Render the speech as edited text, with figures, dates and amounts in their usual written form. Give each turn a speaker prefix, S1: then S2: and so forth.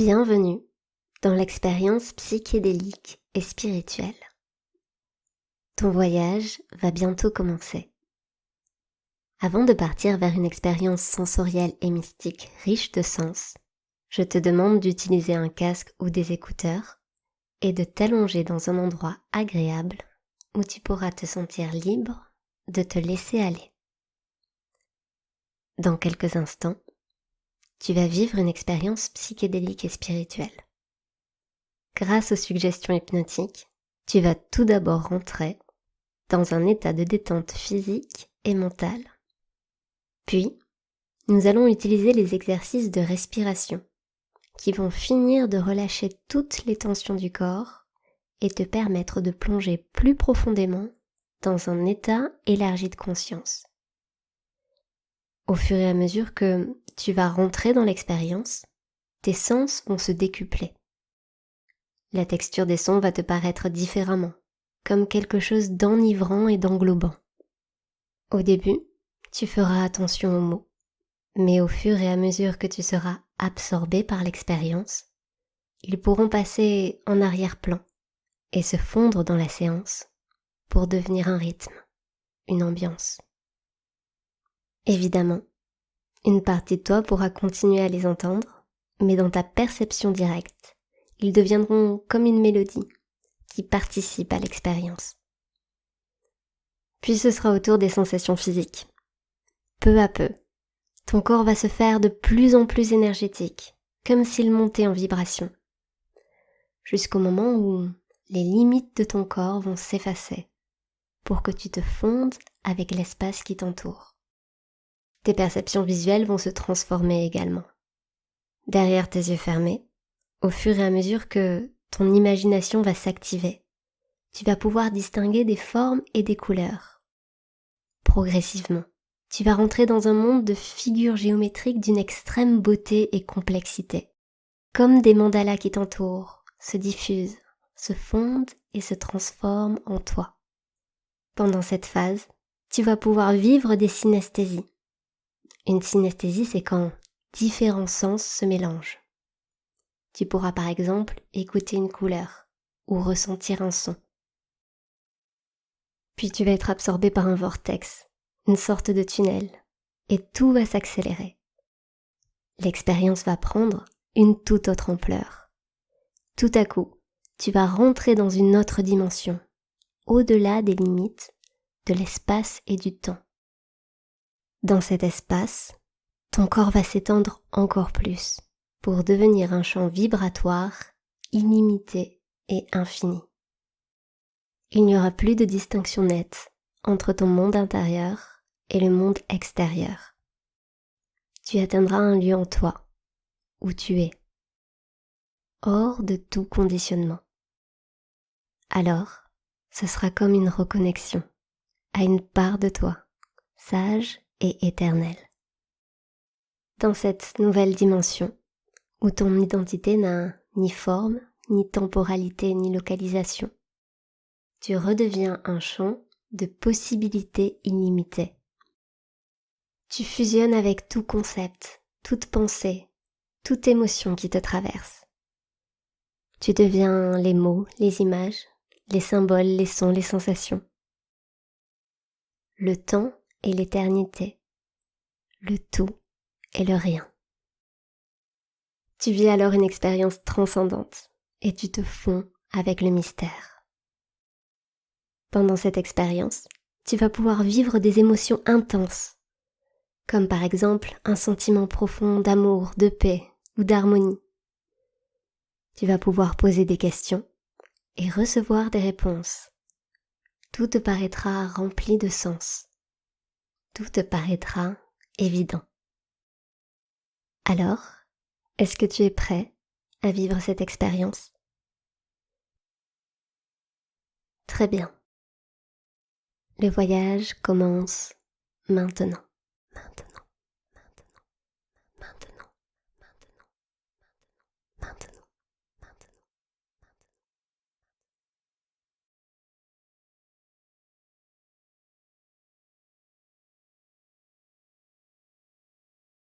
S1: Bienvenue dans l'expérience psychédélique et spirituelle. Ton voyage va bientôt commencer. Avant de partir vers une expérience sensorielle et mystique riche de sens, je te demande d'utiliser un casque ou des écouteurs et de t'allonger dans un endroit agréable où tu pourras te sentir libre de te laisser aller. Dans quelques instants, tu vas vivre une expérience psychédélique et spirituelle. Grâce aux suggestions hypnotiques, tu vas tout d'abord rentrer dans un état de détente physique et mentale. Puis, nous allons utiliser les exercices de respiration qui vont finir de relâcher toutes les tensions du corps et te permettre de plonger plus profondément dans un état élargi de conscience. Au fur et à mesure que tu vas rentrer dans l'expérience, tes sens vont se décupler. La texture des sons va te paraître différemment, comme quelque chose d'enivrant et d'englobant. Au début, tu feras attention aux mots, mais au fur et à mesure que tu seras absorbé par l'expérience, ils pourront passer en arrière-plan et se fondre dans la séance pour devenir un rythme, une ambiance. Évidemment, une partie de toi pourra continuer à les entendre, mais dans ta perception directe, ils deviendront comme une mélodie qui participe à l'expérience. Puis ce sera au tour des sensations physiques. Peu à peu, ton corps va se faire de plus en plus énergétique, comme s'il montait en vibration, jusqu'au moment où les limites de ton corps vont s'effacer pour que tu te fondes avec l'espace qui t'entoure. Tes perceptions visuelles vont se transformer également. Derrière tes yeux fermés, au fur et à mesure que ton imagination va s'activer, tu vas pouvoir distinguer des formes et des couleurs. Progressivement, tu vas rentrer dans un monde de figures géométriques d'une extrême beauté et complexité, comme des mandalas qui t'entourent, se diffusent, se fondent et se transforment en toi. Pendant cette phase, tu vas pouvoir vivre des synesthésies. Une synesthésie, c'est quand différents sens se mélangent. Tu pourras par exemple écouter une couleur ou ressentir un son. Puis tu vas être absorbé par un vortex, une sorte de tunnel, et tout va s'accélérer. L'expérience va prendre une toute autre ampleur. Tout à coup, tu vas rentrer dans une autre dimension, au-delà des limites de l'espace et du temps. Dans cet espace, ton corps va s'étendre encore plus pour devenir un champ vibratoire, illimité et infini. Il n'y aura plus de distinction nette entre ton monde intérieur et le monde extérieur. Tu atteindras un lieu en toi, où tu es, hors de tout conditionnement. Alors, ce sera comme une reconnexion à une part de toi, sage et éternelle. Dans cette nouvelle dimension, où ton identité n'a ni forme, ni temporalité, ni localisation, tu redeviens un champ de possibilités illimitées. Tu fusionnes avec tout concept, toute pensée, toute émotion qui te traverse. Tu deviens les mots, les images, les symboles, les sons, les sensations. Le temps et l'éternité, le tout et le rien. Tu vis alors une expérience transcendante et tu te fonds avec le mystère. Pendant cette expérience, tu vas pouvoir vivre des émotions intenses, comme par exemple un sentiment profond d'amour, de paix ou d'harmonie. Tu vas pouvoir poser des questions et recevoir des réponses. Tout te paraîtra rempli de sens. Tout te paraîtra évident. Alors, est-ce que tu es prêt à vivre cette expérience? Très bien. Le voyage commence maintenant.